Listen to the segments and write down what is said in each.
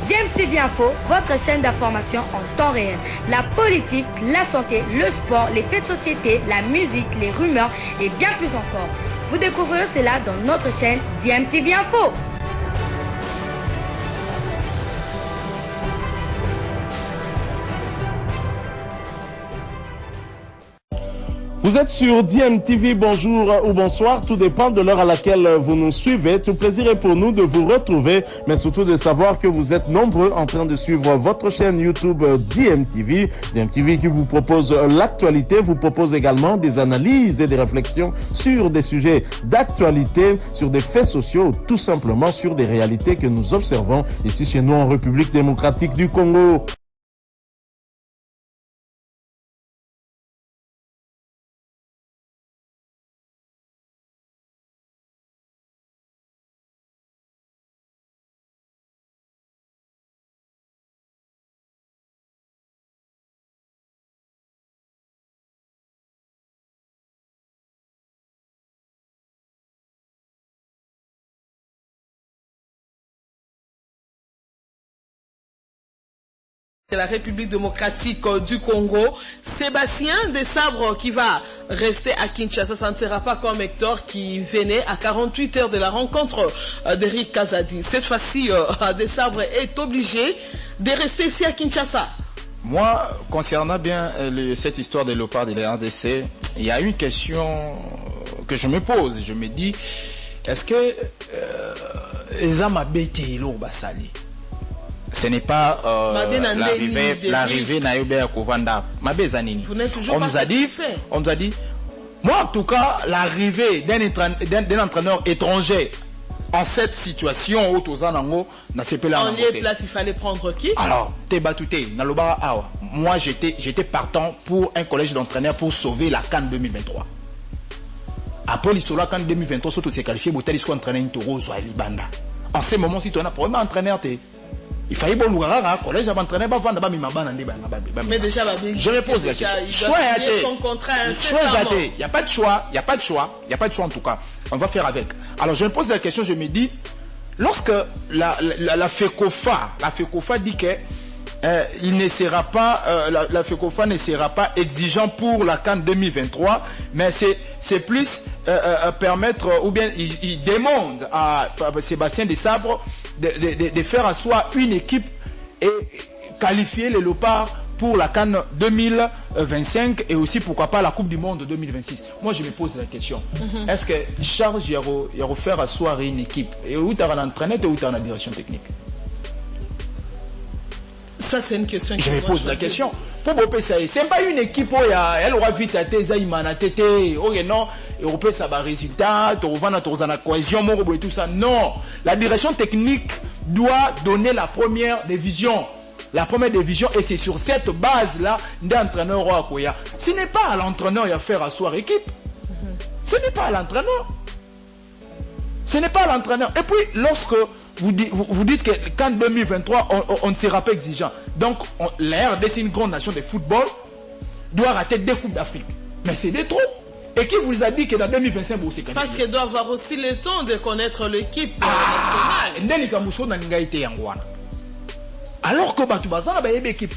DMTV Info, votre chaîne d'information en temps réel. La politique, la santé, le sport, les faits de société, la musique, les rumeurs et bien plus encore. Vous découvrirez cela dans notre chaîne DMTV Info. Vous êtes sur DMTV, bonjour ou bonsoir, tout dépend de l'heure à laquelle vous nous suivez. Tout plaisir est pour nous de vous retrouver, mais surtout de savoir que vous êtes nombreux en train de suivre votre chaîne YouTube DMTV. DMTV qui vous propose l'actualité, vous propose également des analyses et des réflexions sur des sujets d'actualité, sur des faits sociaux, tout simplement sur des réalités que nous observons ici chez nous en République démocratique du Congo. La République démocratique du Congo, Sébastien Desabre qui va rester à Kinshasa, ça ne sera pas comme Hector qui venait à 48 heures de la rencontre d'Eric Kazadi. Cette fois-ci, Desabre est obligé de rester ici à Kinshasa. Moi, concernant bien cette histoire de Léopard de la RDC, il y a une question que je me pose. Je me dis, est-ce que ce n'est pas l'arrivée Nayobe Kovanda. Vous n'êtes toujours pas satisfait. On nous a dit, moi en tout cas, l'arrivée d'un entraîneur étranger en cette situation où Tozanango n'a pas la en lieu place, il fallait prendre qui? Alors, moi j'étais partant pour un collège d'entraîneurs pour sauver la CAN 2023. Après l'issue la CAN 2023, surtout s'est qualifié, Boutali soit entraîné une Toro soit Libanda. En ce moment, si tu as un problème entraîneur, il fallait bon le collège avant entraîner pas vendre mais déjà je me pose la question. Choix il n'y a pas de choix, il y a pas de choix en tout cas. On va faire avec. Alors je me pose la question, je me dis lorsque la FECOFA dit que il ne sera pas la FECOFA ne sera pas exigeant pour la CAN 2023, mais c'est plus permettre ou bien il demande à Sébastien Desabre de faire asseoir une équipe et qualifier les Léopards pour la CAN 2025 et aussi pourquoi pas la Coupe du Monde 2026. Moi je me pose la question, est-ce que Charles Yaro faire asseoir une équipe et où tu as l'entraîneur et où tu as la direction technique? Ça c'est une question. Je me pose la question. Pour c'est pas une équipe où elle aura vite à non, Européen ça va résultat, la cohésion, et tout ça. Non, la direction technique doit donner la première division. La première division et c'est sur cette base-là d'entraîneur au Akoya. Ce n'est pas à l'entraîneur à faire asseoir équipe. Ce n'est pas à l'entraîneur. Ce n'est pas à l'entraîneur. Et puis, lorsque vous dites qu'en 2023, on ne sera pas exigeant. Donc, la RDC, une grande nation de football, doit rater 2 Coupes d'Afrique. Mais c'est des trop. Et qui vous a dit que dans 2025, vous êtes parce qu'elle doit avoir aussi le temps de connaître l'équipe nationale. Alors que Batoubaza a une équipe,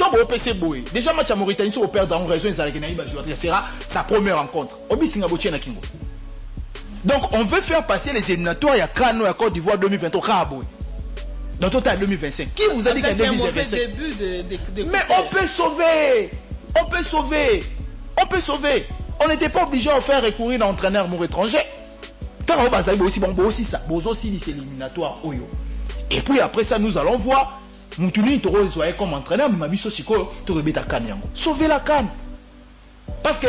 déjà, match à Mauritanie, si on perd en raison, ça sera sa première rencontre. Donc, on veut faire passer les éliminatoires à Kano et à Côte d'Ivoire 2023. Dans total 2025. Qui vous a dit qu'en 2025? Mais on peut sauver. On peut sauver. On peut sauver. On n'était pas obligé de faire recourir à un entraîneur étranger. Car on va aussi ça. Aussi c'est éliminatoire. Et puis après ça, nous allons voir. Moutouni Toro est comme entraîneur, mais Mabiso Siko, Toro Beta Kanyang. Sauver la canne. Parce que,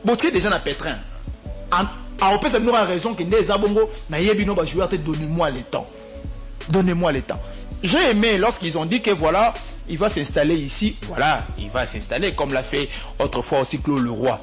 Botier déjà n'a pétrin. On peut avoir raison que des abongo n'ayebino ba jouer, donnez-moi le temps. Donnez-moi le temps. J'ai aimé lorsqu'ils ont dit que voilà, il va s'installer ici. Voilà, il va s'installer comme l'a fait autrefois aussi Claude Leroy.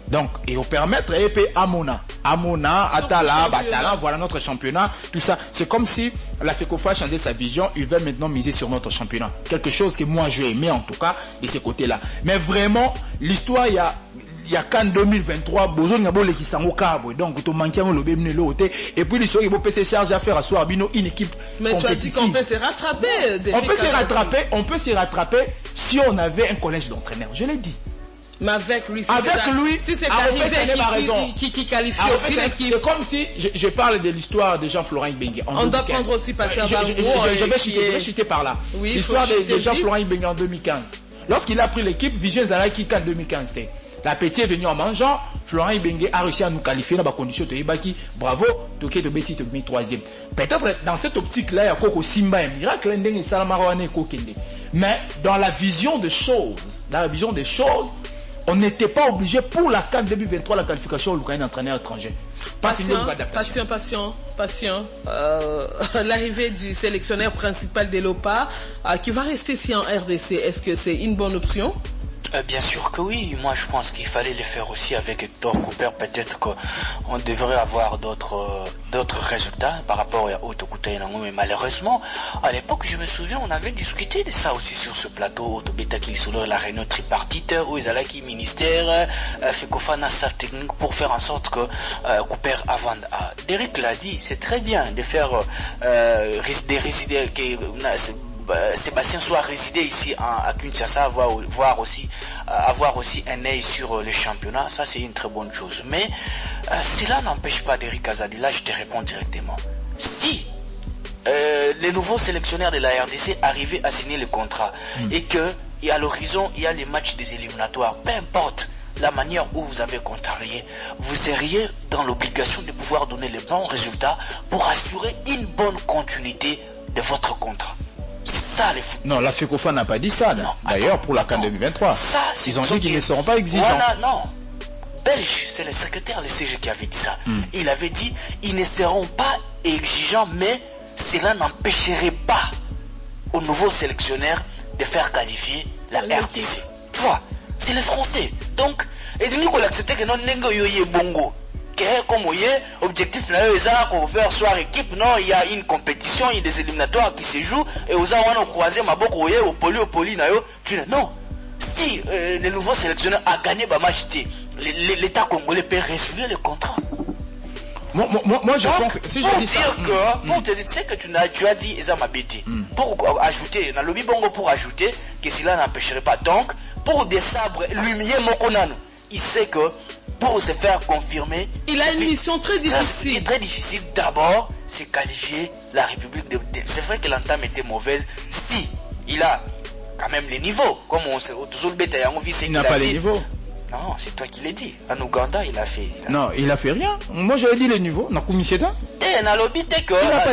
Donc, et au permettre, et puis Amona, Atala, Batala, voilà notre championnat, tout ça. C'est comme si la FECOFA a changé sa vision, il veut maintenant miser sur notre championnat. Quelque chose que moi j'ai aimé en tout cas de ce côté-là. Mais vraiment, l'histoire, il il y a qu'en 2023 besoin de l'équipe sango cabo donc tu manques le bébé l'autre et puis les il peut se charger à faire à soir bino une équipe mais tu as dit qu'on peut se rattraper on peut se rattraper si on avait un collège d'entraîneurs, je l'ai dit. Mais avec lui, si c'est qui qualifie aussi l'équipe. C'est comme si je parle de l'histoire de Jean-Florent Bengue. On doit prendre aussi passer à je vais chuter par là. Oui, l'histoire de Jean-Florent Bengue en 2015. Lorsqu'il a pris l'équipe, Vision Zalaki en 2015. La petite est venue en mangeant. Florent Bengue a réussi à nous qualifier dans la condition de Ibaki. Bravo, Toké de Betty, mis troisième. Peut-être dans cette optique-là, il y a Koko Simba, un miracle, et Salamarouane Kokende. Mais dans la vision des choses, on n'était pas obligé pour la CAN 2023 la qualification au un entraîneur étranger. Patient. L'arrivée du sélectionneur principal de l'OPA qui va rester ici en RDC, est-ce que c'est une bonne option? Bien sûr que oui, moi je pense qu'il fallait le faire aussi avec Hector Cooper, peut-être qu'on devrait avoir d'autres résultats par rapport à Otto Koutaïnango, mais malheureusement, à l'époque je me souviens, on avait discuté de ça aussi sur ce plateau, Otto Beta Kilisolo, la réunion tripartite, où ils allaient qui ministère, Fekofana, staff technique, pour faire en sorte que Cooper avance. Derek l'a dit, c'est très bien de faire des résidés Sébastien soit résidé ici à Kinshasa, avoir aussi un œil sur le championnat, ça c'est une très bonne chose. Mais cela n'empêche pas d'Eric Azadi, là je te réponds directement. Si les nouveaux sélectionneurs de la RDC arrivaient à signer le contrat et que à l'horizon il y a les matchs des éliminatoires, peu importe la manière où vous avez contrarié, vous seriez dans l'obligation de pouvoir donner les bons résultats pour assurer une bonne continuité de votre contrat. Non, la FECOFA n'a pas dit ça. D'ailleurs, pour la CAN 2023, ils ont dit qu'ils ne seront pas exigeants. Non, Belge, c'est le secrétaire LCG qui avait dit ça. Il avait dit ils ne seront pas exigeants, mais cela n'empêcherait pas aux nouveaux sélectionneurs de faire qualifier la RDC. Tu vois, c'est les Français. Donc, et nous, on accepte que non, n'est bongo. Comme vous voyez, objectif qu'on veut faire soir équipe, non, il y a une compétition, il y a des éliminatoires qui se jouent, et aux gens on a croisé ma boque, au poli, non. Si le nouveau sélectionneur a gagné le match, l'État congolais peut résilier le contrat. Moi je pense que si je dis ça. Pour te dire, tu sais que tu as dit, Eza Mabete, pour ajouter, dans le lobby bongo pour ajouter que cela n'empêcherait pas. Donc, pour des sabres, l'humilier Mokonano, il sait que pour se faire confirmer, il a une mission très difficile. Très difficile. D'abord, c'est qualifier la République de... C'est vrai que l'entame était mauvaise. Si, il a quand même les niveaux. Comme on sait, il n'a pas les niveaux. Non, c'est toi qui l'as dit. En Ouganda, il a fait... Non, il a fait rien. Moi, j'avais dit les niveaux. Il n'a pas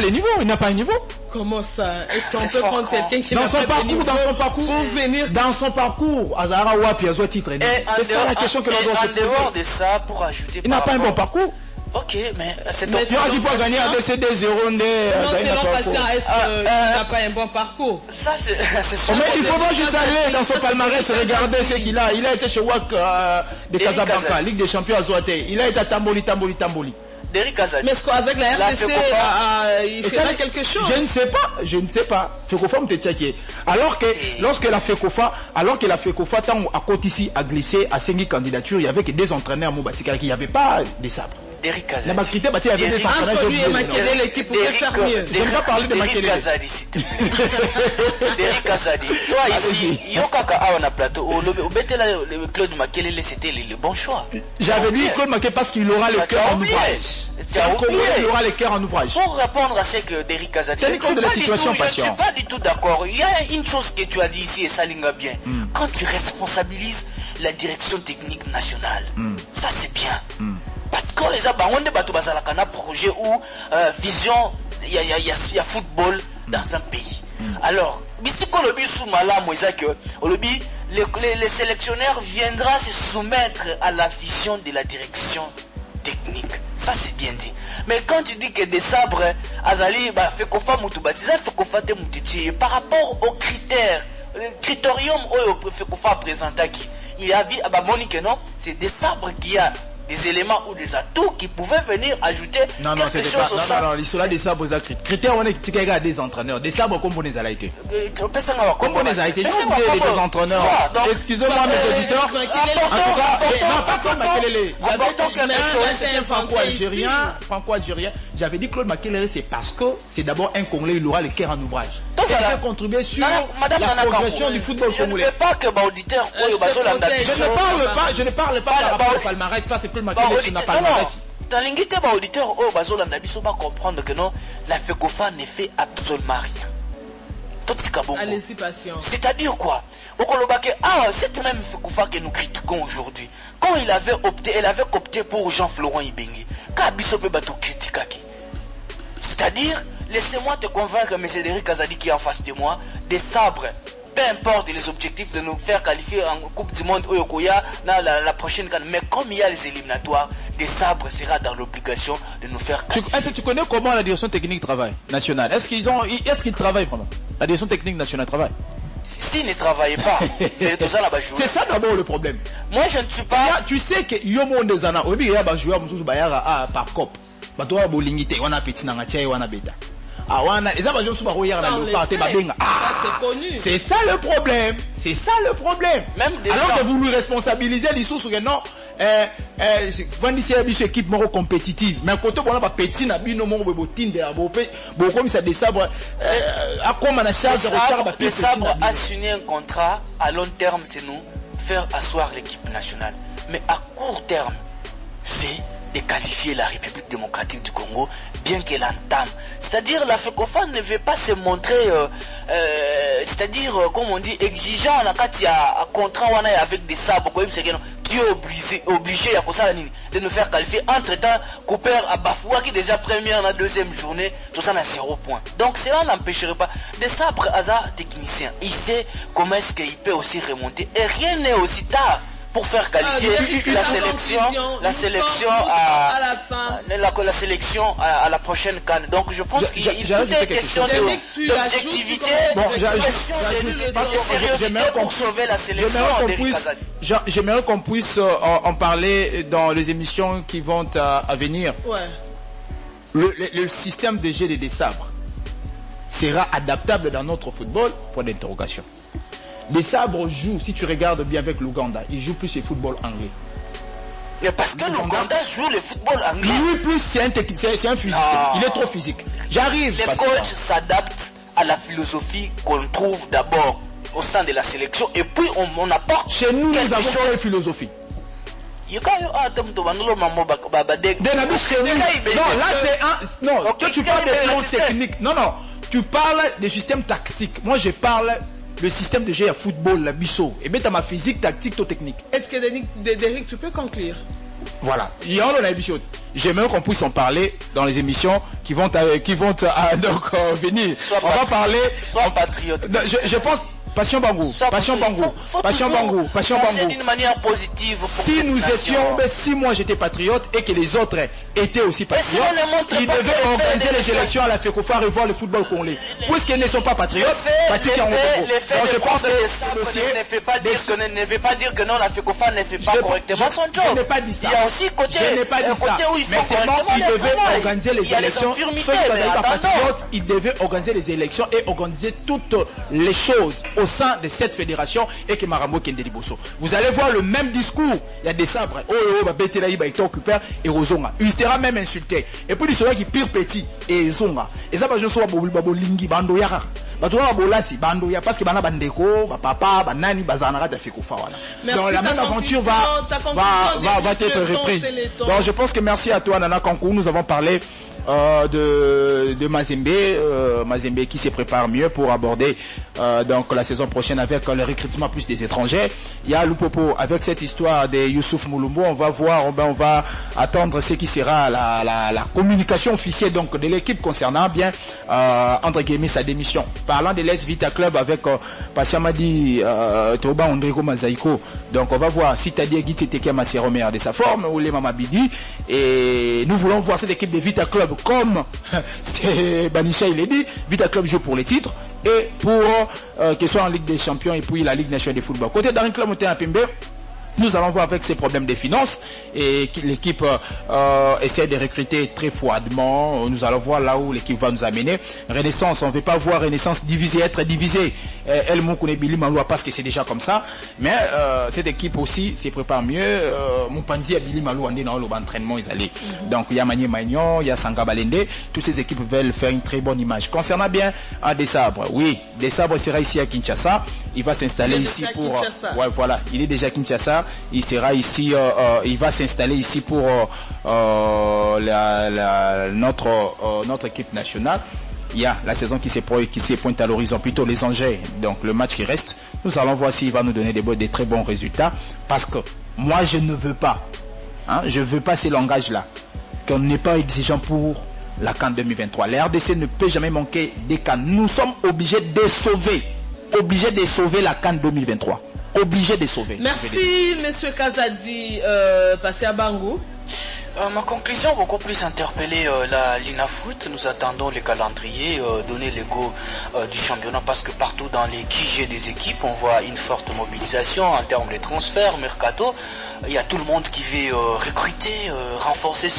les niveaux. Il n'a pas un niveau. Comment ça? Est-ce qu'on peut prendre quelqu'un qui n'a pas de niveau dans son parcours pour venir dans son parcours? Azara Wapi, Azwa titre. C'est ça la question que l'on doit se poser. En dehors de ça, pour ajouter... Il n'a pas un bon parcours. Ok, mais c'est ton... Il peut gagner un DCD 0 non, selon patient, est-ce qu'il n'a pas un bon parcours? Ça, c'est mais il faut juste aller dans son palmarès et regarder ce qu'il a. Il a été chez WAC de Casablanca, Ligue des Champions Azoate. Il a été à Tamboli. Mais est-ce qu'avec la RDC, il fera quelque chose? Je ne sais pas. FECOFA me t'a alors que lorsque la FECOFA, tant à côté ici, a glissé à 5 candidatures, il y avait que des entraîneurs Moubatika qui n'avaient pas des sabres. Derrick Kazadi. La Bakité, il y avait des entraîneurs. Entre lui et Makelele, l'équipe pouvait faire mieux. Je ne vais pas parler de Makelele. Derrick Kazadi, s'il te plaît. Derrick Kazadi. Toi ici, Yokaka on a plateau. Le Claude Makelele, c'était le bon choix. J'avais dit Claude Makelele parce qu'il aura le cœur en ouvrage. Il aura le cœur en ouvrage. Pour répondre à ce que Derrick Kazadi, c'est de la situation patient. Je ne suis pas du tout d'accord. Il y a une chose que tu as dit ici et ça linga bien. Quand tu responsabilises la direction technique nationale, ça c'est bien. Parce que les abandonnés un projet où vision, il y a football dans un pays. Alors, les sélectionneurs viendra se soumettre à la vision de la direction technique. Ça c'est bien dit. Mais quand tu dis que des sabres, Azali, fait qu'on fasse moutoubatisa, fait qu'on fasse moutiti, par rapport aux critères, le critérium où fait qu'on fasse présenter qui, il y a vu, Monique, non, c'est des sabres qui a des éléments ou des atouts qui pouvaient venir ajouter quelque chose au sein. Non, l'histoire des sabres, critères, on est des entraîneurs. Des sabres comme on les a été. Comme on les a été. Des entraîneurs. Excusez-moi, mes auditeurs. En tout cas, non, pas Claude Makelele. Il y avait un franco-algérien. J'avais dit Claude Makelele, c'est parce que c'est d'abord un Congolais, il aura le cœur en ouvrage. Ça a contribué sur la progression du football congolais. Je ne veux pas que l'auditeur, je ne parle pas par rapport au palmarès, parce que Claude Makelele n'a pas le palmarès. Dans l'ingité, l'auditeur, il va comprendre que non, la FECOFA ne fait absolument rien. Allez-y, patience. C'est-à-dire quoi? Cette même FECOFA que nous critiquons aujourd'hui, quand elle avait opté pour Jean-Florent Ibengi, c'est-à-dire, laissez-moi te convaincre, M. Derrick Kazadi qui est en face de moi, des sabres, peu importe les objectifs de nous faire qualifier en Coupe du Monde Oyokoya dans la prochaine canne. Mais comme il y a les éliminatoires, des sabres sera dans l'obligation de nous faire qualifier. Est-ce que tu connais comment la direction technique travaille nationale? Est-ce qu'ils travaillent vraiment? La direction technique nationale travaille? S'ils ne travaillaient pas, c'est ça d'abord le problème. Moi je ne suis pas. Tu sais que Yomo Ndezana, il y a des joueurs par COP. On a petit on a bêta. C'est ça le problème. C'est ça le problème. Même alors que vous nous responsabilisez les sources que non, c'est équipe compétitive. Mais quand on a pas petit na bino mo botine de la comme ça des sabres à comme on a charge de retard les sabres a signé un contrat à long terme, c'est nous faire asseoir l'équipe nationale. Mais à court terme, c'est de qualifier la République démocratique du Congo, bien qu'elle entame. C'est-à-dire la FECOFA ne veut pas se montrer, c'est-à-dire, comme on dit, exigeant à contrat avec des sabres, qui est obligé de nous faire qualifier. Entre-temps, Cooper à Bafoua qui déjà première la deuxième journée, tout ça n'a 0 point. Donc cela n'empêcherait pas. Des sabres hasard technicien, il sait comment est-ce qu'il peut aussi remonter. Et rien n'est aussi tard pour faire qualifier la sélection à la prochaine canne. Donc je pense qu'il y a une question d'objectivité, de sérieuxité pour sauver la sélection. J'aimerais qu'on puisse en parler dans les émissions qui vont à venir. Le système de jeu des sabres sera adaptable dans notre football? Point d'interrogation. Les sabres jouent, si tu regardes bien avec l'Ouganda, ils jouent plus le football anglais. Mais parce que l'Ouganda joue le football anglais. Lui plus, c'est un physicien. Il est trop physique. J'arrive. Les coachs s'adaptent à la philosophie qu'on trouve d'abord au sein de la sélection et puis on apporte. Chez nous, nous avons une philosophie. Non, là c'est un. Non, toi tu parles des plans techniques. Non, tu parles des systèmes tactiques. Moi je parle le système de jeu à football, la bisso. Et bien, tu as ma physique, tactique, toi technique. Est-ce que Derrick, tu peux conclure? Voilà. J'aimerais qu'on puisse en parler dans les émissions qui vont donc venir. On va parler. Sois patriote. Je pense. Passion Bangou. D'une manière positive. Si nous étions, si moi j'étais patriote et que les autres étaient aussi patriotes, ils devaient organiser les élections à la FECOFA et voir le football congolais. Puisqu'ils ne sont pas patriotes, je pense que ne veut pas dire que non, la FECOFA ne fait pas correctement son job. Je n'ai pas dit ça. Il y a aussi côté où il faut correctement ils devaient organiser les élections. Ceux qui n'étaient pas patriotes, ils devaient organiser les élections et organiser toutes les choses au sein de cette fédération et que Marambo Kendeli Bosso. Vous allez voir le même discours. Il y a des sabres. Il sera même insulté. Et puis il sera qui pire petit et zonga. Et ça, je suis lingi bando yara. Parce que bana bandeko, papa, banani, bazanara de FECOFA. Donc la même aventure va être reprise. Donc je pense que merci à toi Nana Kankou. Nous avons parlé de Mazembe qui se prépare mieux pour aborder donc la saison prochaine avec le recrutement plus des étrangers. Il y a Lupopo avec cette histoire de Youssouf Moulumbo. On va voir, on va attendre ce qui sera la communication officielle donc de l'équipe concernant bien entre guillemets sa démission. Parlant de l'Est Vita Club avec Passiamadi Toba Ondrego Mazaïko. Donc on va voir si Tadia Guité Teke Masséromère de sa forme ou les Mamabidi. Et nous voulons voir cette équipe de Vita Club comme Banisha il est dit, Vita Club joue pour les titres et pour que ce soit en Ligue des Champions et puis la Ligue nationale de football. Côté d'Arin Club, on était à Pembe. Nous allons voir avec ces problèmes des finances et l'équipe essaie de recruter très froidement. Nous allons voir là où l'équipe va nous amener. Renaissance, on ne veut pas voir Renaissance divisée, être divisée. Elle Moukoune Billy Maloua parce que c'est déjà comme ça. Mais cette équipe aussi s'y prépare mieux. Moupandi et Billy Maloua dans l'entraînement ils allaient. Donc il y a Manier Magnon, il y a Sanga Balende. Toutes ces équipes veulent faire une très bonne image. Concernant bien Desabre, oui, Desabre sera ici à Kinshasa. Il va s'installer ici pour... ouais, voilà, il est déjà à Kinshasa. Il sera ici, il va s'installer ici pour notre équipe nationale. Il y a la saison qui s'est pointe à l'horizon, plutôt les Angers. Donc le match qui reste, nous allons voir s'il va nous donner des très bons résultats. Parce que moi je ne veux pas, je ne veux pas ces langages-là, qu'on n'est pas exigeant pour la CAN 2023. La RDC ne peut jamais manquer des CAN. Nous sommes obligés de sauver la CAN 2023. Obligé de sauver. Merci, monsieur Kazadi. Passez à Bangou. Ma conclusion, beaucoup plus interpeller la l'INAFOOT. Nous attendons les calendriers, donner les go du championnat parce que partout dans les QG des équipes, on voit une forte mobilisation en termes de transferts, mercato. Il y a tout le monde qui veut recruter, renforcer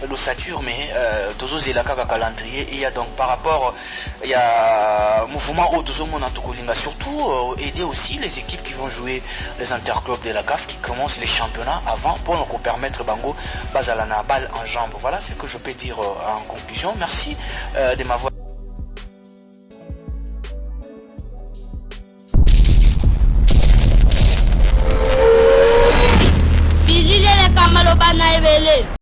l'ossature, mais toujours il y a un calendrier. Et il y a donc par rapport, il y a mouvement au surtout aider aussi les équipes qui vont jouer les interclubs de la CAF qui commencent les championnats avant pour nous permettre Bango Bazalana balle en jambe. Voilà ce que je peux dire en conclusion. Merci de m'avoir. Bilile le kamalo bana ebele.